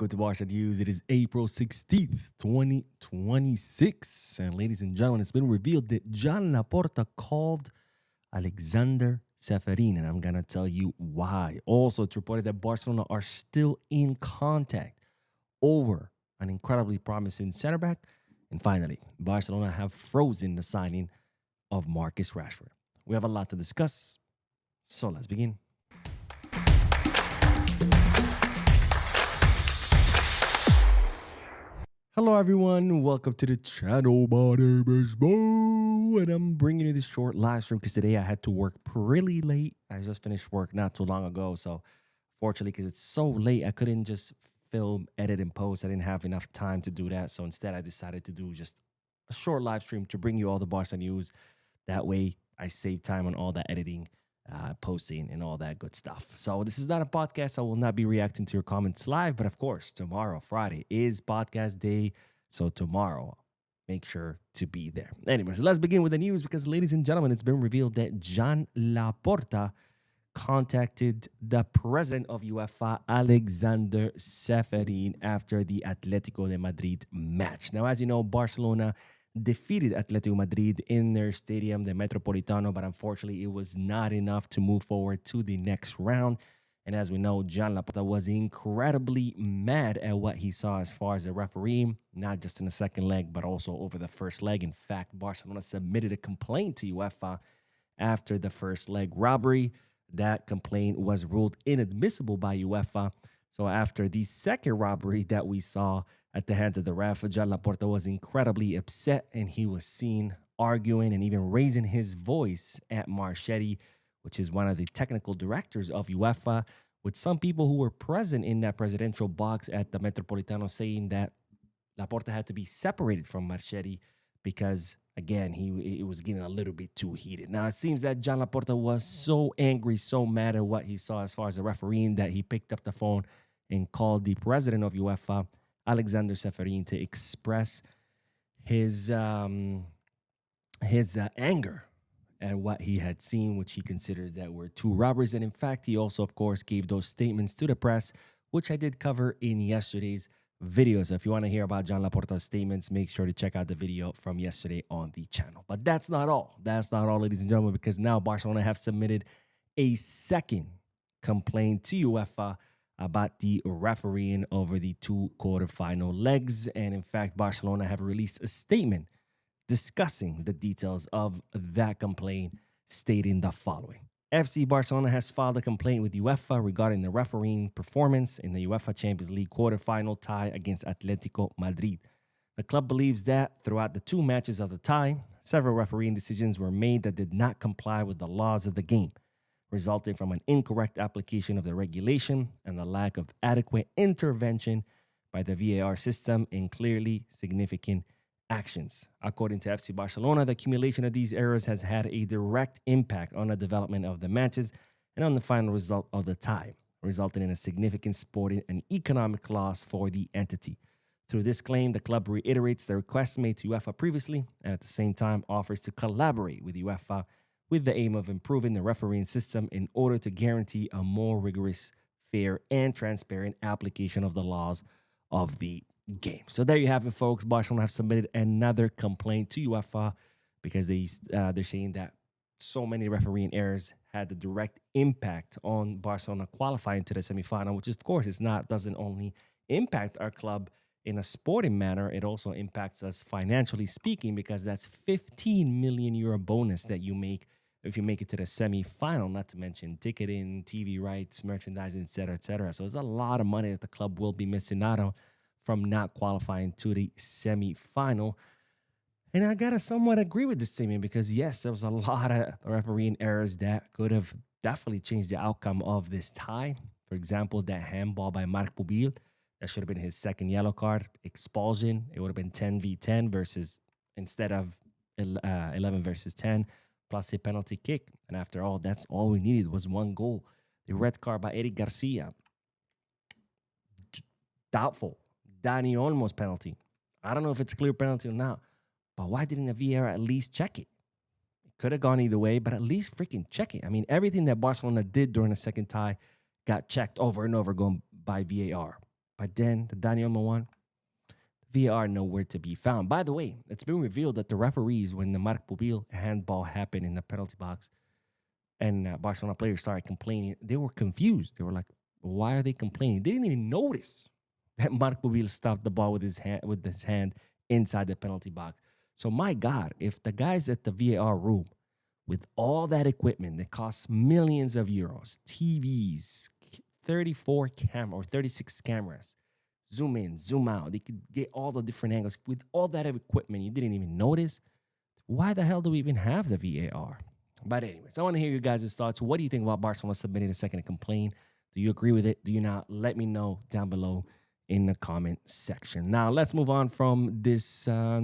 Welcome to Barca News. It is April 16th, 2026. And ladies and gentlemen, it's been revealed that Joan Laporta called Alexander Ceferin, and I'm going to tell you why. Also, it's reported that Barcelona are still in contact over an incredibly promising center back. And finally, Barcelona have frozen the signing of Marcus Rashford. We have a lot to discuss, so let's begin. Hello everyone, welcome to the channel. My name is Bo, and I'm bringing you this short live stream because today I had to work pretty late. I just finished work not too long ago, so fortunately, because it's so late, I couldn't just film, edit, and post. I didn't have enough time to do that, so instead I decided to do just a short live stream to bring you all the Barca news. That way, I save time on all that editing, posting, and all that good stuff. So this is not a podcast. I will not be reacting to your comments live, but of course, tomorrow, Friday, is podcast day. So tomorrow, make sure to be there. Anyways, let's begin with the news because, ladies and gentlemen, it's been revealed that Joan Laporta contacted the president of UEFA, Alexander Ceferin, after the Atletico de Madrid match. Now, as you know, Barcelona defeated Atletico Madrid in their stadium, the Metropolitano, but unfortunately it was not enough to move forward to the next round. And as we know, Joan Laporta was incredibly mad at what he saw as far as the referee, not just in the second leg, but also over the first leg. In fact, Barcelona submitted a complaint to UEFA after the first leg robbery. That complaint was ruled inadmissible by UEFA. So after the second robbery that we saw at the hands of the ref, Joan Laporta was incredibly upset, and he was seen arguing and even raising his voice at Marchetti, which is one of the technical directors of UEFA, with some people who were present in that presidential box at the Metropolitano saying that Laporta had to be separated from Marchetti because, again, it was getting a little bit too heated. Now, it seems that Joan Laporta was so angry, so mad at what he saw as far as the refereeing that he picked up the phone and called the president of UEFA, Alexander Ceferin, to express his anger at what he had seen, which he considers that were two robberies. And in fact, he also, of course, gave those statements to the press, which I did cover in yesterday's video. So if you want to hear about Joan Laporta's statements, make sure to check out the video from yesterday on the channel. But that's not all. That's not all, ladies and gentlemen, because now Barcelona have submitted a second complaint to UEFA about the refereeing over the two quarterfinal legs. And in fact, Barcelona have released a statement discussing the details of that complaint, stating the following. FC Barcelona has filed a complaint with UEFA regarding the refereeing performance in the UEFA Champions League quarterfinal tie against Atletico Madrid. The club believes that throughout the two matches of the tie, several refereeing decisions were made that did not comply with the laws of the game, resulting from an incorrect application of the regulation and the lack of adequate intervention by the VAR system in clearly significant actions. According to FC Barcelona, the accumulation of these errors has had a direct impact on the development of the matches and on the final result of the tie, resulting in a significant sporting and economic loss for the entity. Through this claim, the club reiterates the requests made to UEFA previously and at the same time offers to collaborate with UEFA with the aim of improving the refereeing system in order to guarantee a more rigorous, fair, and transparent application of the laws of the game. So there you have it, folks. Barcelona have submitted another complaint to UEFA because they're saying that so many refereeing errors had the direct impact on Barcelona qualifying to the semifinal, which of course doesn't only impact our club in a sporting manner, it also impacts us financially speaking, because that's 15 million euro bonus that you make if you make it to the semi-final, not to mention ticketing, TV rights, merchandising, etc., etc. So there's a lot of money that the club will be missing out on from not qualifying to the semi-final. And I gotta somewhat agree with this statement because, yes, there was a lot of refereeing errors that could have definitely changed the outcome of this tie. For example, that handball by Marc Pubil, that should have been his second yellow card. Expulsion, it would have been 10v10 versus, instead of 11 versus 10, plus a penalty kick. And after all, that's all we needed was one goal. The red card by Eric Garcia, doubtful. Dani Olmo's penalty. I don't know if it's a clear penalty or not, but why didn't the VAR at least check it? It could have gone either way, but at least freaking check it. I mean, everything that Barcelona did during the second tie got checked over and over going by VAR. But then the Daniel one, VAR nowhere to be found. By the way, it's been revealed that the referees, when the Marc Pubil handball happened in the penalty box and Barcelona players started complaining, they were confused. They were like, why are they complaining? They didn't even notice that Marc Pubil stopped the ball with his hand inside the penalty box. So my God, if the guys at the VAR room with all that equipment that costs millions of euros, TVs, 34 camera or 36 cameras, zoom in, zoom out, they could get all the different angles with all that equipment, you didn't even notice. Why the hell do we even have the VAR? But anyways, I want to hear you guys' thoughts. What do you think about Barcelona submitting a second complaint? Do you agree with it? Do you not? Let me know down below in the comment section. Now, let's move on from this, I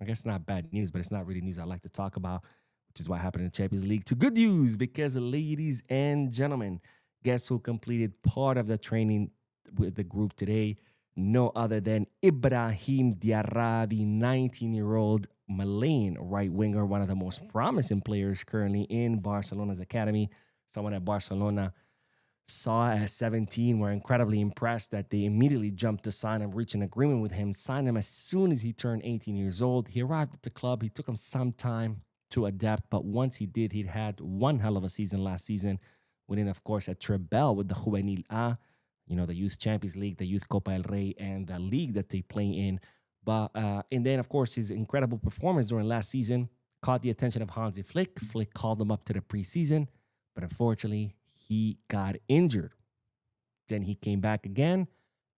guess not bad news, but it's not really news I like to talk about, which is what happened in the Champions League, to good news, because ladies and gentlemen, guess who completed part of the training with the group today? No other than Ibrahim Diarra, the 19-year-old Malayan right winger, one of the most promising players currently in Barcelona's academy, someone at Barcelona saw at 17, were incredibly impressed that they immediately jumped to sign him, reach an agreement with him, signed him as soon as he turned 18 years old. He arrived at the club. He took him some time to adapt, but once he did, he'd had one hell of a season last season, winning, of course, a treble with the Juvenil A, you know, the Youth Champions League, the Youth Copa del Rey, and the league that they play in. But and then, of course, his incredible performance during last season caught the attention of Hansi Flick. Flick called him up to the preseason, but unfortunately, he got injured. Then he came back again,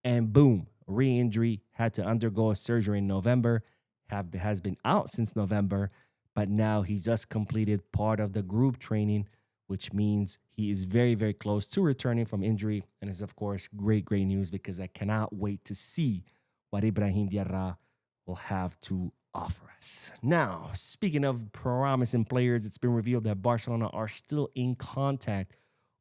and boom, re-injury, had to undergo a surgery in November, has been out since November, but now he just completed part of the group training, which means he is very, very close to returning from injury. And it's, of course, great, great news, because I cannot wait to see what Ibrahim Diarra will have to offer us. Now, speaking of promising players, it's been revealed that Barcelona are still in contact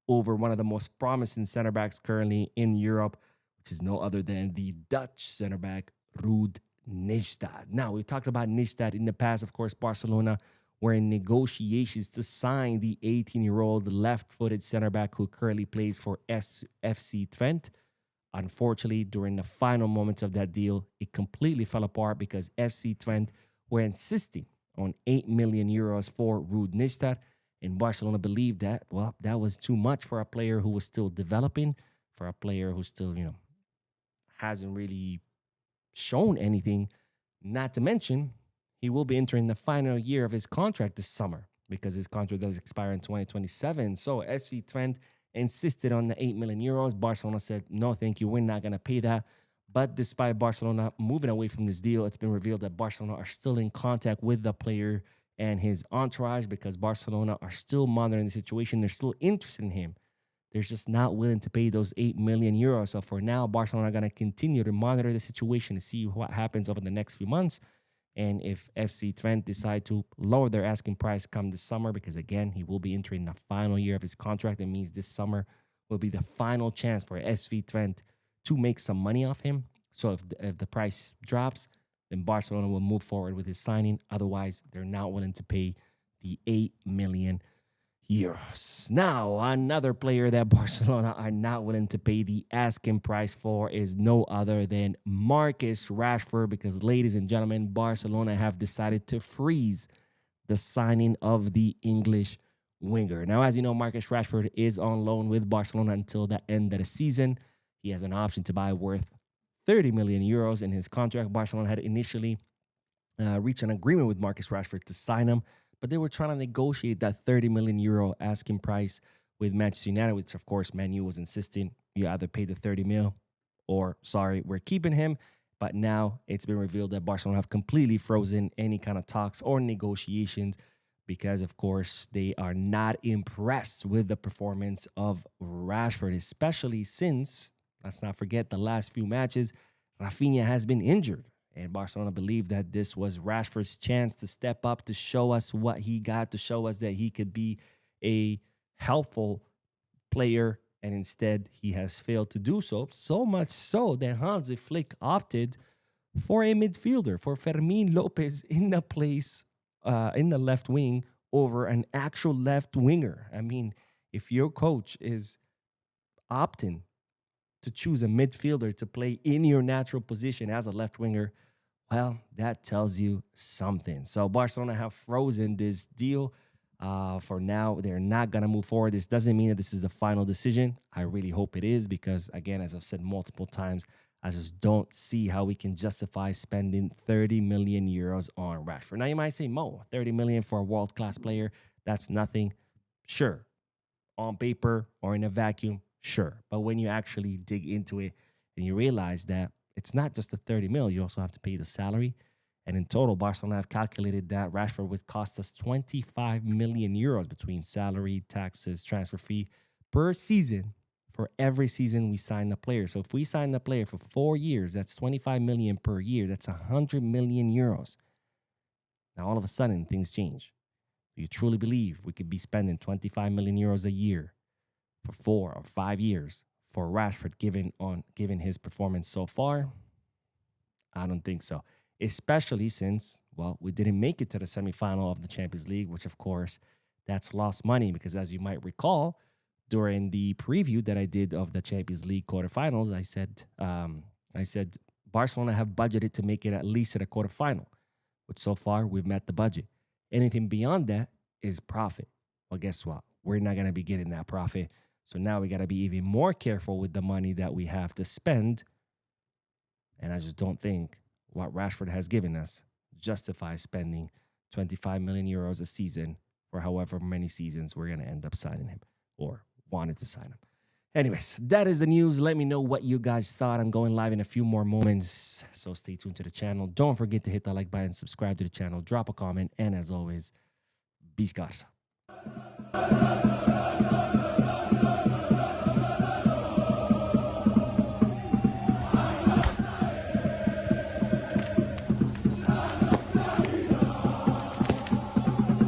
over one of the most promising center backs currently in Europe, which is no other than the Dutch center back, Ruud Nijstad. Now, we talked about Nijstad in the past. Of course, Barcelona were in negotiations to sign the 18-year-old left-footed center back who currently plays for FC Twente. Unfortunately, during the final moments of that deal, it completely fell apart because FC Twente were insisting on 8 million euros for Ruud Nijstad. And Barcelona believed that, well, that was too much for a player who was still developing, for a player who still, you know, hasn't really shown anything. Not to mention, he will be entering the final year of his contract this summer, because his contract does expire in 2027. So SV Twente insisted on the 8 million euros. Barcelona said, no, thank you, we're not going to pay that. But despite Barcelona moving away from this deal, it's been revealed that Barcelona are still in contact with the player and his entourage, because Barcelona are still monitoring the situation. They're still interested in him. They're just not willing to pay those 8 million euros. So for now, Barcelona are going to continue to monitor the situation to see what happens over the next few months. And if FC Twente decide to lower their asking price come this summer, because again, he will be entering the final year of his contract. That means this summer will be the final chance for SV Twente to make some money off him. So if the price drops, then Barcelona will move forward with his signing. Otherwise, they're not willing to pay the 8 million euros. Now, another player that Barcelona are not willing to pay the asking price for is no other than Marcus Rashford, because, ladies and gentlemen, Barcelona have decided to freeze the signing of the English winger. Now, as you know, Marcus Rashford is on loan with Barcelona until the end of the season. He has an option to buy worth 30 million euros in his contract. Barcelona had initially reached an agreement with Marcus Rashford to sign him, but they were trying to negotiate that 30 million euro asking price with Manchester United, which, of course, Man U was insisting you either pay the 30 mil or, sorry, we're keeping him. But now it's been revealed that Barcelona have completely frozen any kind of talks or negotiations because, of course, they are not impressed with the performance of Rashford, especially since, let's not forget, the last few matches, Rafinha has been injured. And Barcelona believed that this was Rashford's chance to step up, to show us what he got, to show us that he could be a helpful player. And instead, he has failed to do so. So much so that Hansi Flick opted for a midfielder, for Fermin Lopez in the place, in the left wing, over an actual left winger. I mean, if your coach is opting to choose a midfielder to play in your natural position as a left winger, well, that tells you something. So Barcelona have frozen this deal. For now, they're not going to move forward. This doesn't mean that this is the final decision. I really hope it is because, again, as I've said multiple times, I just don't see how we can justify spending 30 million euros on Rashford. Now, you might say, Mo, 30 million for a world-class player, that's nothing. Sure. On paper or in a vacuum, sure. But when you actually dig into it and you realize that it's not just the 30 mil, you also have to pay the salary. And in total, Barcelona have calculated that Rashford would cost us 25 million euros between salary, taxes, transfer fee per season for every season we sign the player. So if we sign the player for 4 years, that's 25 million per year. That's 100 million euros. Now, all of a sudden, things change. Do you truly believe we could be spending 25 million euros a year for 4 or 5 years for Rashford given his performance so far? I don't think so. Especially since, well, we didn't make it to the semifinal of the Champions League, which, of course, that's lost money because, as you might recall, during the preview that I did of the Champions League quarterfinals, I said Barcelona have budgeted to make it at least at a quarterfinal, which so far we've met the budget. Anything beyond that is profit. Well, guess what? We're not going to be getting that profit. So now we got to be even more careful with the money that we have to spend. And I just don't think what Rashford has given us justifies spending 25 million euros a season for however many seasons we're going to end up signing him or wanted to sign him. Anyways, that is the news. Let me know what you guys thought. I'm going live in a few more moments, so stay tuned to the channel. Don't forget to hit the like button, subscribe to the channel, drop a comment, and as always, be Barca.